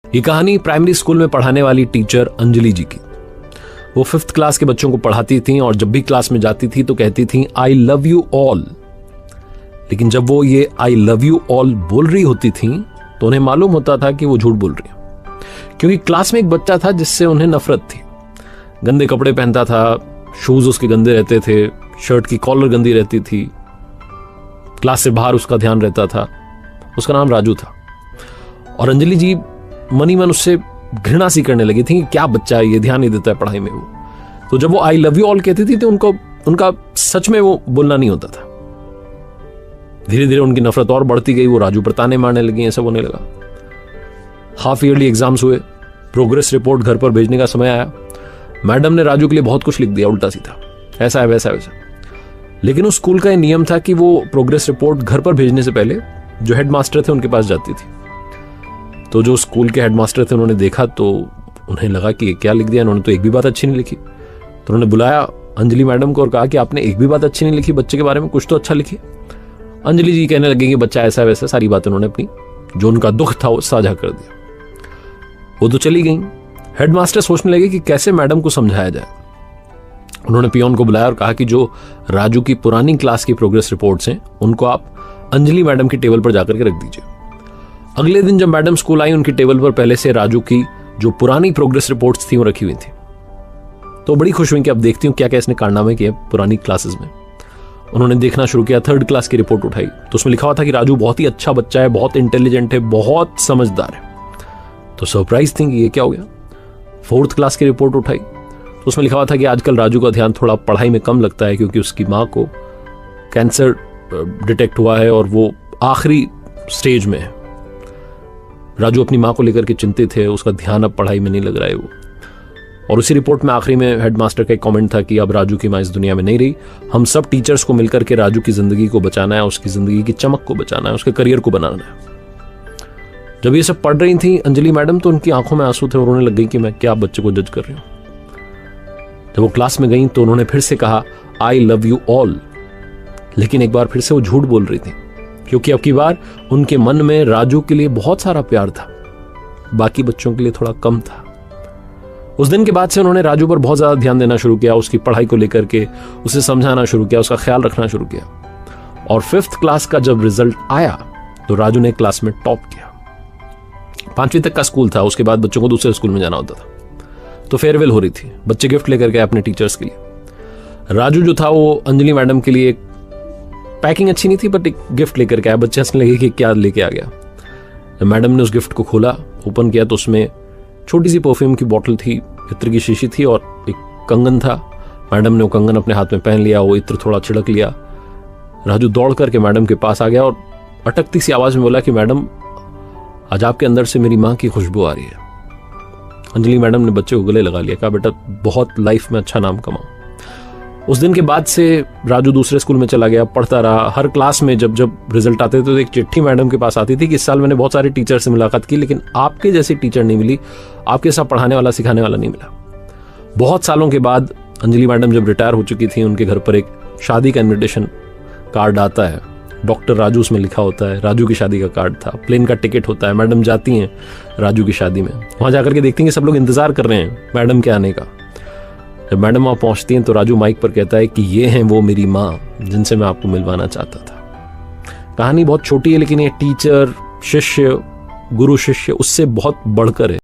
ये कहानी primary school में पढ़ाने वाली टीचर अंजलि जी की। वो 5th क्लास के बच्चों को पढ़ाती थी और जब भी क्लास में जाती थी तो कहती थी आई लव यू ऑल। लेकिन जब वो ये आई लव यू ऑल बोल रही होती थी तो उन्हें मालूम होता था कि वो झूठ बोल रही है, क्योंकि क्लास में एक बच्चा था जिससे उन्हें नफरत थी। गंदे कपड़े पहनता था, शूज उसके गंदे रहते थे, शर्ट की कॉलर गंदी रहती थी, क्लास से बाहर उसका ध्यान रहता था। उसका नाम राजू था और अंजलि जी मनी मन उससे घृणा सी करने लगी थी कि क्या बच्चा है, ये ध्यान नहीं देता है पढ़ाई में। वो तो जब वो आई लव यू ऑल कहती थी तो उनका सच में वो बोलना नहीं होता था। धीरे धीरे उनकी नफरत और बढ़ती गई, वो राजू पर ताने मारने लगी, ऐसा होने लगा। हाफ ईयरली एग्जाम्स हुए, प्रोग्रेस रिपोर्ट घर पर भेजने का समय आया। मैडम ने राजू के लिए बहुत कुछ लिख दिया उल्टा सीधा, ऐसा है वैसा है वैसा। लेकिन उस स्कूल का ये नियम था कि वो प्रोग्रेस रिपोर्ट घर पर भेजने से पहले जो हेडमास्टर थे उनके पास जाती थी। तो जो स्कूल के हेडमास्टर थे उन्होंने देखा तो उन्हें लगा कि ये क्या लिख दिया, इन्होंने तो एक भी बात अच्छी नहीं लिखी। तो उन्होंने बुलाया अंजलि मैडम को और कहा कि आपने एक भी बात अच्छी नहीं लिखी बच्चे के बारे में, कुछ तो अच्छा लिखिए। अंजलि जी कहने लगे कि बच्चा ऐसा वैसा, सारी बातें उन्होंने अपनी जो उनका दुख था वो साझा कर दिया। वो तो चली गई। हेडमास्टर सोचने लगे कि कैसे मैडम को समझाया जाए। उन्होंने पियोन को बुलाया और कहा कि जो राजू की पुरानी क्लास की प्रोग्रेस रिपोर्ट्स हैं उनको आप अंजलि मैडम की टेबल पर जाकर के रख दीजिए। अगले दिन जब मैडम स्कूल आई, उनकी टेबल पर पहले से राजू की जो पुरानी प्रोग्रेस रिपोर्ट्स थी वो रखी हुई थी। तो बड़ी खुश हुई कि अब देखती हूँ क्या क्या इसने कारनामे किए पुरानी क्लासेस में। उन्होंने देखना शुरू किया, 3rd क्लास की रिपोर्ट उठाई तो उसमें लिखा हुआ था कि राजू बहुत ही अच्छा बच्चा है, बहुत इंटेलिजेंट है, बहुत समझदार है। तो सरप्राइज थी कि ये क्या हो गया। 4th क्लास की रिपोर्ट उठाई तो उसमें लिखा हुआ था कि आजकल राजू का ध्यान थोड़ा पढ़ाई में कम लगता है क्योंकि उसकी माँ को कैंसर डिटेक्ट हुआ है और वो आखिरी स्टेज में है। राजू अपनी माँ को लेकर के चिंतित है, उसका ध्यान अब पढ़ाई में नहीं लग रहा है वो। और उसी रिपोर्ट में आखिरी में हेडमास्टर का एक कमेंट था कि अब राजू की माँ इस दुनिया में नहीं रही, हम सब टीचर्स को मिलकर के राजू की जिंदगी को बचाना है, उसकी जिंदगी की चमक को बचाना है, उसके करियर को बनाना है। जब ये सब पढ़ रही थी अंजलि मैडम तो उनकी आंखों में आंसू थे और उन्हें लग गई कि मैं क्या बच्चे को जज कर रही हूँ। जब वो क्लास में गई तो उन्होंने फिर से कहा आई लव यू ऑल। लेकिन एक बार फिर से वो झूठ बोल रही थी क्योंकि अब की बार उनके मन में राजू के लिए बहुत सारा प्यार था, बाकी बच्चों के लिए थोड़ा कम था। उस दिन के बाद से उन्होंने राजू पर बहुत ज्यादा ध्यान देना शुरू किया, उसकी पढ़ाई को लेकर के उसे समझाना शुरू किया, उसका ख्याल रखना शुरू किया। और 5th क्लास का जब रिजल्ट आया तो राजू ने क्लास में टॉप किया। 5वीं तक का स्कूल था, उसके बाद बच्चों को दूसरे स्कूल में जाना होता था। तो फेयरवेल हो रही थी, बच्चे गिफ्ट लेकर के अपने टीचर्स के लिए। राजू जो था वो अंजलि मैडम के लिए पैकिंग अच्छी नहीं थी बट एक गिफ्ट लेकर के आया। बच्चे हंसने लगे कि क्या लेके आ गया। मैडम ने उस गिफ्ट को खोला, ओपन किया तो उसमें छोटी सी परफ्यूम की बोतल थी, इत्र की शीशी थी और एक कंगन था। मैडम ने वो कंगन अपने हाथ में पहन लिया, वो इत्र थोड़ा छिड़क लिया। राजू दौड़ करके मैडम के पास आ गया और अटकती सी आवाज में बोला कि मैडम आज आपके अंदर से मेरी माँ की खुशबू आ रही है। अंजलि मैडम ने बच्चे को गले लगा लिया, कहा बेटा बहुत लाइफ में अच्छा नाम कमाओ। उस दिन के बाद से राजू दूसरे स्कूल में चला गया, पढ़ता रहा। हर क्लास में जब जब रिजल्ट आते थे तो एक चिट्ठी मैडम के पास आती थी कि इस साल मैंने बहुत सारे टीचर से मुलाकात की लेकिन आपके जैसी टीचर नहीं मिली, आपके साथ पढ़ाने वाला सिखाने वाला नहीं मिला। बहुत सालों के बाद अंजलि मैडम जब रिटायर हो चुकी थी, उनके घर पर एक शादी का इन्विटेशन कार्ड आता है, डॉक्टर राजू उसमें लिखा होता है। राजू की शादी का कार्ड था, प्लेन का टिकट होता है। मैडम जाती हैं राजू की शादी में, वहां जाकर के देखती हैं कि सब लोग इंतजार कर रहे हैं मैडम के आने का। जब मैडम वहां पहुंचती हैं तो राजू माइक पर कहता है कि ये हैं वो मेरी माँ जिनसे मैं आपको मिलवाना चाहता था। कहानी बहुत छोटी है लेकिन ये टीचर शिष्य गुरु शिष्य उससे बहुत बढ़कर है।